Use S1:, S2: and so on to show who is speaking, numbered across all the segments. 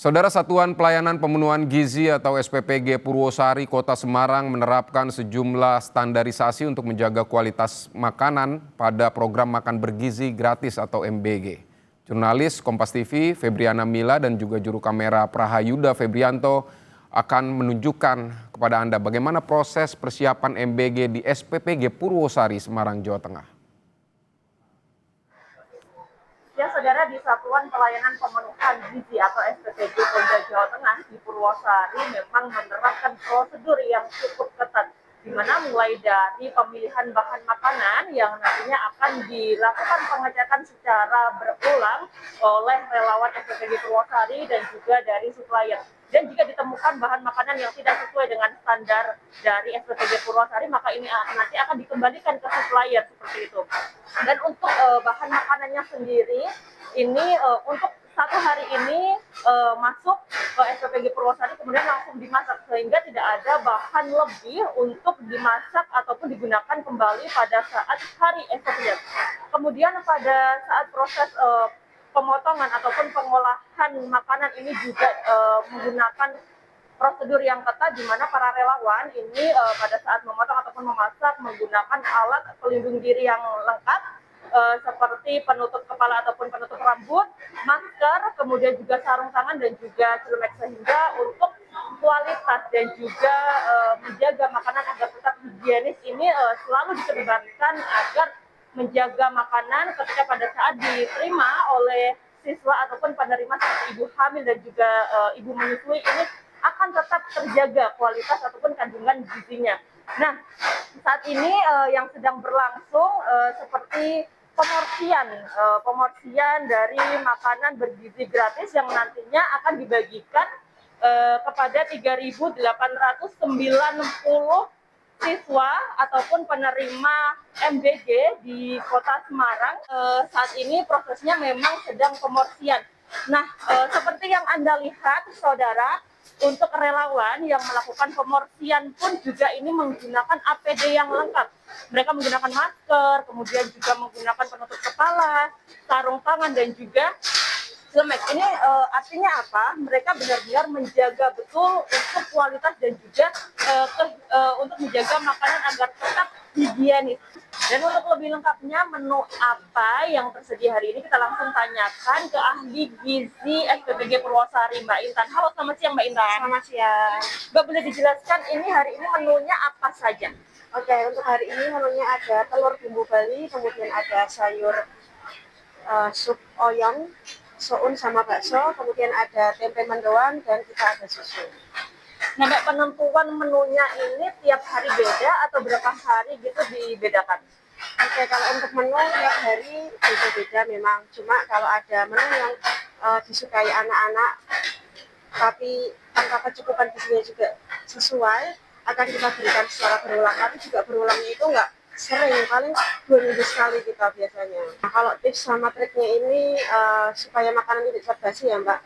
S1: Saudara Satuan Pelayanan Pemenuhan Gizi atau SPPG Purwosari Kota Semarang menerapkan sejumlah standarisasi untuk menjaga kualitas makanan pada program makan bergizi gratis atau MBG. Jurnalis Kompas TV Febriana Mila dan juga juru kamera Prahayuda Febrianto akan menunjukkan kepada Anda bagaimana proses persiapan MBG di SPPG Purwosari Semarang, Jawa Tengah.
S2: Ya, saudara, di Satuan Pelayanan Pemenuhan Gizi atau SPPG Polda Jawa Tengah di Purwosari memang menerapkan prosedur yang cukup ketat, di mana mulai dari pemilihan bahan makanan yang nantinya akan dilakukan pengecekan secara berulang oleh relawan SPPG Purwosari dan juga dari supplier. Dan jika ditemukan bahan makanan yang tidak sesuai dengan standar dari SPPG Purwosari, maka ini nanti akan dikembalikan ke supplier seperti itu. Dan untuk bahan makanannya sendiri, ini untuk satu hari ini masuk ke SPPG Purwosari kemudian langsung dimasak, sehingga tidak ada bahan lebih untuk dimasak ataupun digunakan kembali pada saat hari esoknya. Kemudian pada saat proses pemotongan ataupun pengolahan makanan ini juga menggunakan prosedur yang ketat, di mana para relawan ini pada saat memotong ataupun memasak menggunakan alat pelindung diri yang lengkap seperti penutup kepala ataupun penutup rambut, masker, kemudian juga sarung tangan dan juga celemek, sehingga untuk kualitas dan juga menjaga makanan agar tetap higienis ini selalu dikedepankan agar menjaga makanan ketika pada saat diterima oleh siswa ataupun penerima seperti ibu hamil dan juga ibu menyusui ini akan tetap terjaga kualitas ataupun kandungan gizinya. Nah, saat ini yang sedang berlangsung seperti pemorsian dari makanan bergizi gratis yang nantinya akan dibagikan kepada 3.890 siswa ataupun penerima MBG di Kota Semarang. Saat ini prosesnya memang sedang pemorsian. Nah, seperti yang Anda lihat, saudara, untuk relawan yang melakukan pemorsian pun juga ini menggunakan APD yang lengkap. Mereka menggunakan masker, kemudian juga menggunakan penutup kepala, sarung tangan, dan juga celemek. Ini artinya apa? Mereka benar-benar menjaga betul untuk kualitas dan juga untuk menjaga makanan agar tetap higienis. Dan untuk lebih lengkapnya menu apa yang tersedia hari ini, kita langsung tanyakan ke ahli gizi SPPG Purwosari, Mbak Intan. Halo, selamat siang Mbak Intan.
S3: Selamat siang.
S2: Mbak, boleh dijelaskan ini hari ini menunya apa saja?
S3: Oke, untuk hari ini menunya ada telur bumbu Bali, kemudian ada sayur sup oyong, soun sama bakso, kemudian ada tempe mendoan, dan kita ada susu.
S2: Nah, Mbak, penentuan menunya ini tiap hari beda atau berapa hari gitu dibedakan?
S3: Oke, kalau untuk menu tiap hari beda-beda memang. Cuma kalau ada menu yang disukai anak-anak, tapi angka kecukupan gizinya juga sesuai, akan kita berikan secara berulang. Tapi juga berulangnya itu nggak sering, paling 2 minggu sekali kita biasanya. Nah, kalau tips sama triknya ini supaya makanan tidak cepat basi ya Mbak.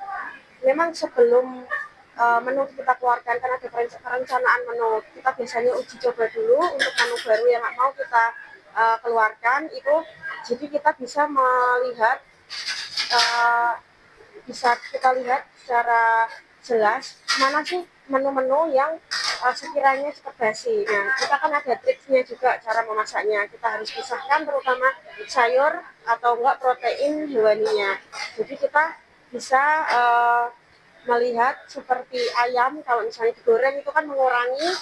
S3: Memang sebelum menu kita keluarkan, kan ada perencanaan menu, kita biasanya uji coba dulu untuk menu baru yang mau kita keluarkan itu. Jadi kita bisa melihat secara jelas mana sih menu-menu yang sekiranya cepat basi. Nah, kita kan ada triknya juga cara memasaknya. Kita harus pisahkan terutama sayur atau enggak protein hewaninya. Jadi kita bisa melihat seperti ayam, kalau misalnya digoreng itu kan mengurangi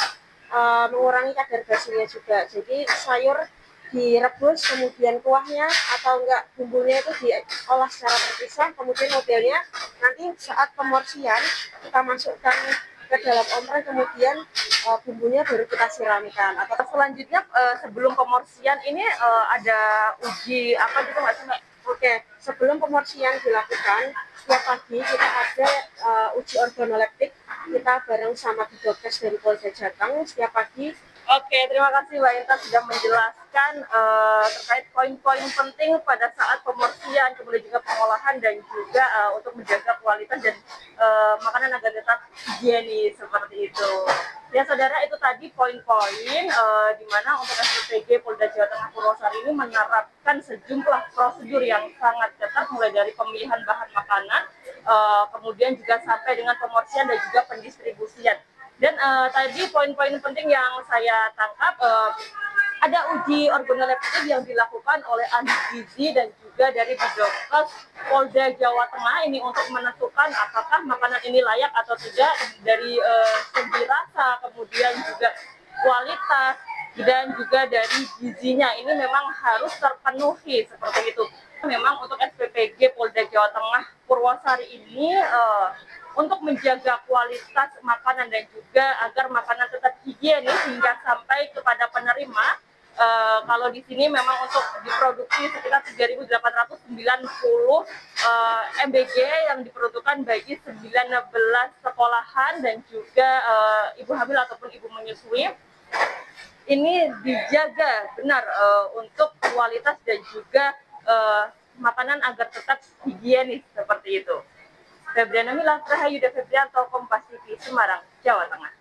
S3: kadar basinya juga. Jadi sayur direbus, kemudian kuahnya atau enggak bumbunya itu diolah secara terpisah, kemudian modelnya nanti saat pemorsian kita masukkan ke dalam ompreng, kemudian bumbunya baru kita siramkan.
S2: Atau selanjutnya sebelum pemorsian ini ada uji apa gitu nggak sih Mbak?
S3: Oke, sebelum pemorsian dilakukan, setiap pagi kita ada uji organoleptik, kita bareng sama Bidokes dari Polda Jateng setiap pagi.
S2: Oke, terima kasih Mbak Intan sudah menjelaskan terkait poin-poin penting pada saat pemorsian, kemudian juga pengolahan dan juga untuk menjaga kualitas dan makanan agar tetap higienis seperti itu. Ya saudara, itu tadi poin-poin di mana untuk SPPG Polda Jawa Tengah Purwosari ini menerapkan sejumlah prosedur yang sangat ketat, mulai dari pemilihan bahan makanan, kemudian juga sampai dengan pemorsian dan juga pendistribusian. Dan tadi poin-poin penting yang saya tangkap, ada uji organoleptik yang dilakukan oleh ahli gizi dan juga dari Bidokes Polda Jawa Tengah ini untuk menentukan apakah makanan ini layak atau tidak dari segi rasa, kemudian juga kualitas dan juga dari gizinya ini memang harus terpenuhi seperti itu. Memang untuk SPPG Polda Jawa Tengah Purwosari ini untuk menjaga kualitas makanan dan juga agar makanan tetap higienis hingga sampai kepada penerima. Kalau di sini memang untuk diproduksi sekitar 3.890 MBG yang diperuntukkan bagi 19 sekolahan dan juga ibu hamil ataupun ibu menyusui. Ini dijaga benar untuk kualitas dan juga makanan agar tetap higienis seperti itu. Febriana Mila, Rahayu Febrianto, Kompas TV, Semarang, Jawa Tengah.